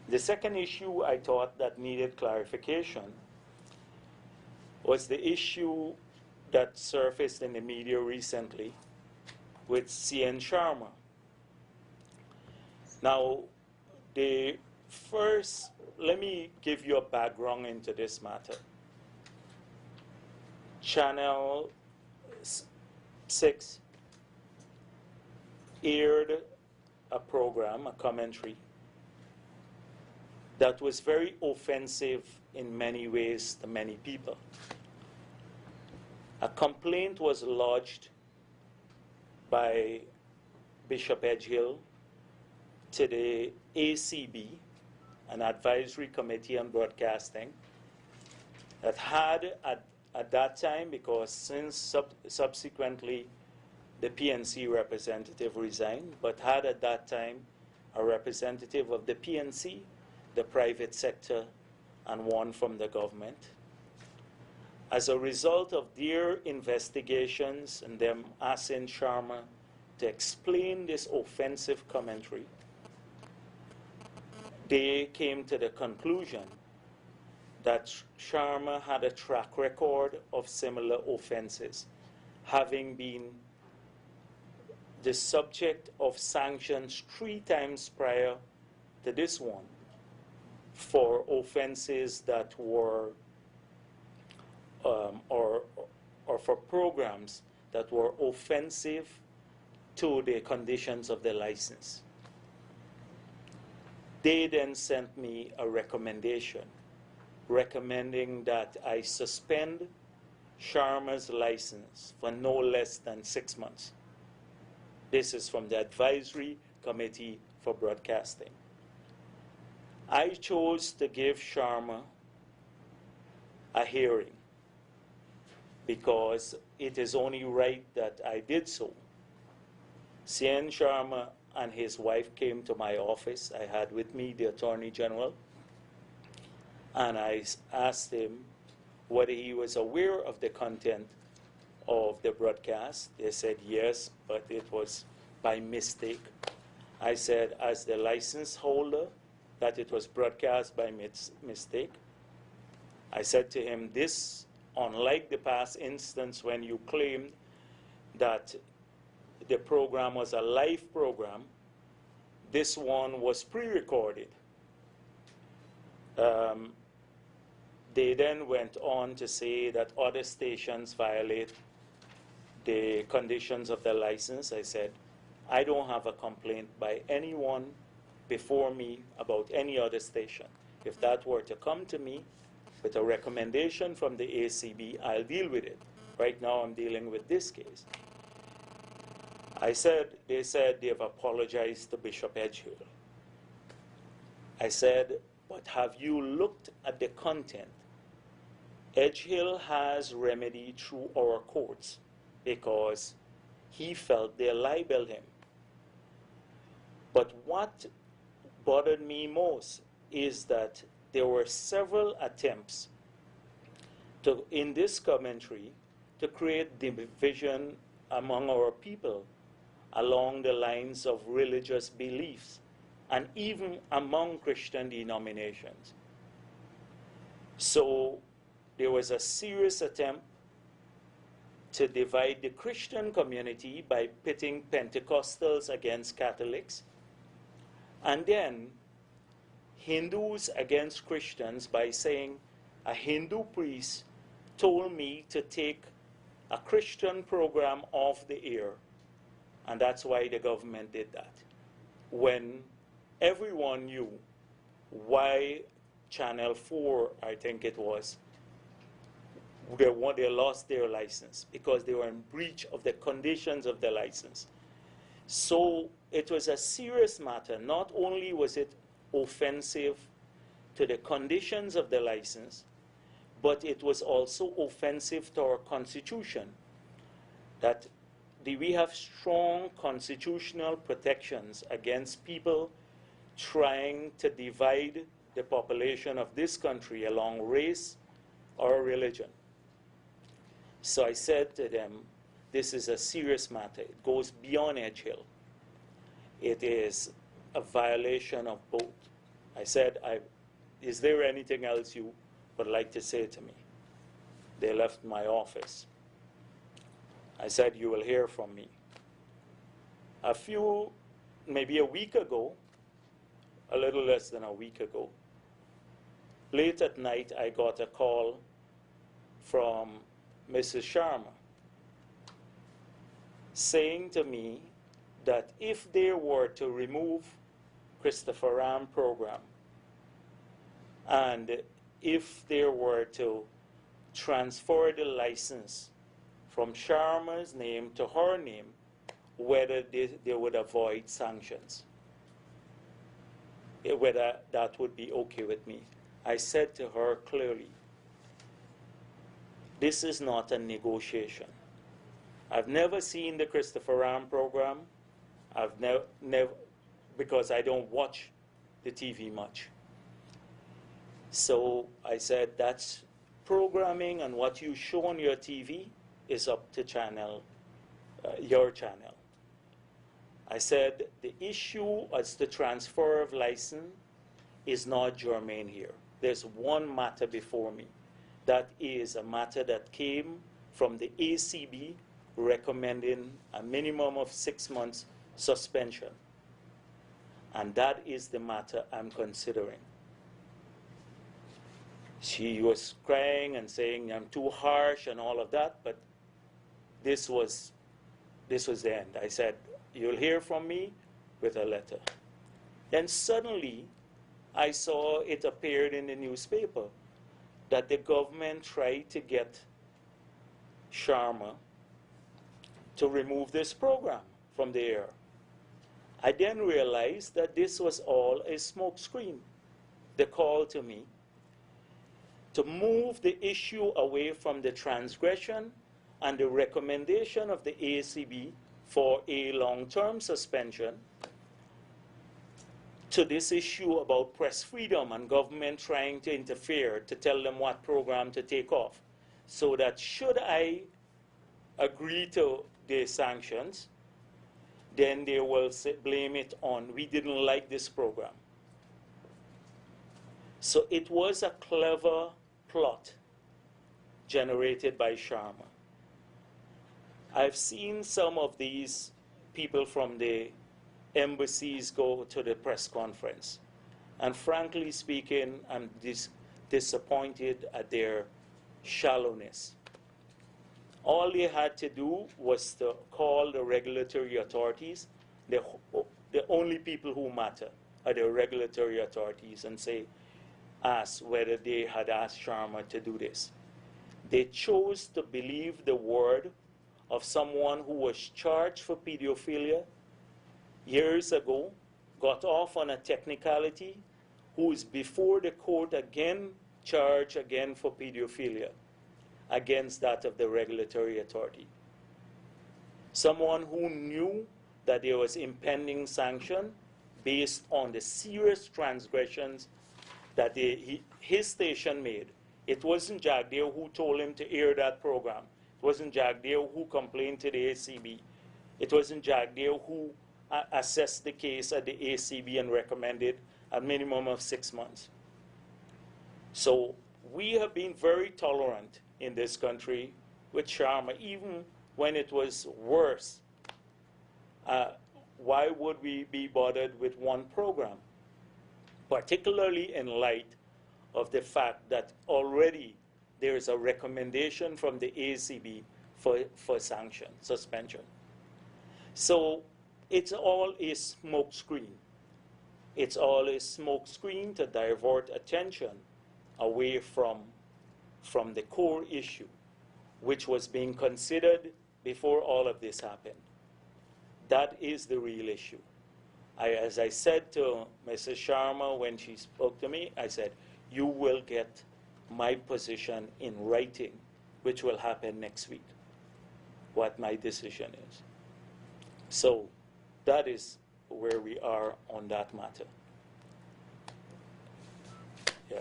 The second issue I thought that needed clarification was the issue that surfaced in the media recently with CN Sharma. Now, let me give you a background into this matter. Channel 6 aired a program, a commentary, that was very offensive in many ways to many people. A complaint was lodged by Bishop Edgehill to the ACB, an advisory committee on broadcasting, that had at that time, because since subsequently the PNC representative resigned, but had at that time a representative of the PNC, the private sector, and one from the government. As a result of their investigations and them asking Sharma to explain this offensive commentary, they came to the conclusion that Sharma had a track record of similar offenses, having been the subject of sanctions 3 times prior to this one for offenses that were, or for programs that were offensive to the conditions of the license. They then sent me a recommendation recommending that I suspend Sharma's license for no less than 6 months. This is from the Advisory Committee for Broadcasting. I chose to give Sharma a hearing because it is only right that I did so. CN Sharma and his wife came to my office. I had with me the Attorney General, and I asked him whether he was aware of the content of the broadcast. They said yes, but it was by mistake. I said, as the license holder, that it was broadcast by mistake. I said to him, this, unlike the past instance when you claimed that the program was a live program, this one was pre-recorded. They then went on to say that other stations violate the conditions of the license. I said, I don't have a complaint by anyone before me about any other station. If that were to come to me with a recommendation from the ACB, I'll deal with it. Right now I'm dealing with this case. They said they've apologized to Bishop Edgehill. I said, but have you looked at the content? Edgehill has remedy through our courts because he felt they libeled him. But what bothered me most is that there were several attempts in this commentary to create division among our people along the lines of religious beliefs and even among Christian denominations. So there was a serious attempt to divide the Christian community by pitting Pentecostals against Catholics, and then Hindus against Christians by saying a Hindu priest told me to take a Christian program off the air, and that's why the government did that. When everyone knew why Channel 4, I think it was, they lost their license because they were in breach of the conditions of the license. So it was a serious matter. Not only was it offensive to the conditions of the license, but it was also offensive to our Constitution. That we have strong constitutional protections against people trying to divide the population of this country along race or religion. So I said to them, this is a serious matter. It goes beyond Edgehill. It is a violation of both. I said, is there anything else you would like to say to me? They left my office. I said, you will hear from me. Maybe a week ago, a little less than a week ago, late at night, I got a call from Mrs. Sharma saying to me that if they were to remove Christopher Ram program, and if they were to transfer the license from Sharma's name to her name, whether they would avoid sanctions, whether that would be okay with me. I said to her clearly, this is not a negotiation. I've never seen the Christopher Ram program. I've never, because I don't watch the TV much. So I said, that's programming, and what you show on your TV is up to your channel. I said, the issue as the transfer of license is not germane here. There's one matter before me. That is a matter that came from the ACB recommending a minimum of 6 months suspension. And that is the matter I'm considering. She was crying and saying I'm too harsh and all of that, but this was the end. I said, you'll hear from me with a letter. Then suddenly, I saw it appeared in the newspaper that the government tried to get Sharma to remove this program from the air. I then realized that this was all a smokescreen. The call to me to move the issue away from the transgression and the recommendation of the ACB for a long-term suspension to this issue about press freedom and government trying to interfere to tell them what program to take off. So that should I agree to the sanctions, then they will blame it on, we didn't like this program. So it was a clever plot generated by Sharma. I've seen some of these people from the embassies go to the press conference. And frankly speaking, I'm disappointed at their shallowness. All they had to do was to call the regulatory authorities. The only people who matter are the regulatory authorities, and ask whether they had asked Sharma to do this. They chose to believe the word of someone who was charged for pedophilia years ago, got off on a technicality, who is before the court again, charged again for pedophilia, against that of the regulatory authority. Someone who knew that there was impending sanction based on the serious transgressions that his station made. It wasn't Jagdeo who told him to air that program. It wasn't Jagdeo who complained to the ACB. It wasn't Jagdeo who assessed the case at the ACB and recommended a minimum of 6 months. So we have been very tolerant in this country with Sharma, even when it was worse. Why would we be bothered with one program? Particularly in light of the fact that already there is a recommendation from the ACB for sanction, suspension. So it's all a smokescreen. It's all a smokescreen to divert attention away from the core issue, which was being considered before all of this happened. That is the real issue. As I said to Mrs. Sharma when she spoke to me, I said, you will get my position in writing, which will happen next week, what my decision is. So that is where we are on that matter. Yeah.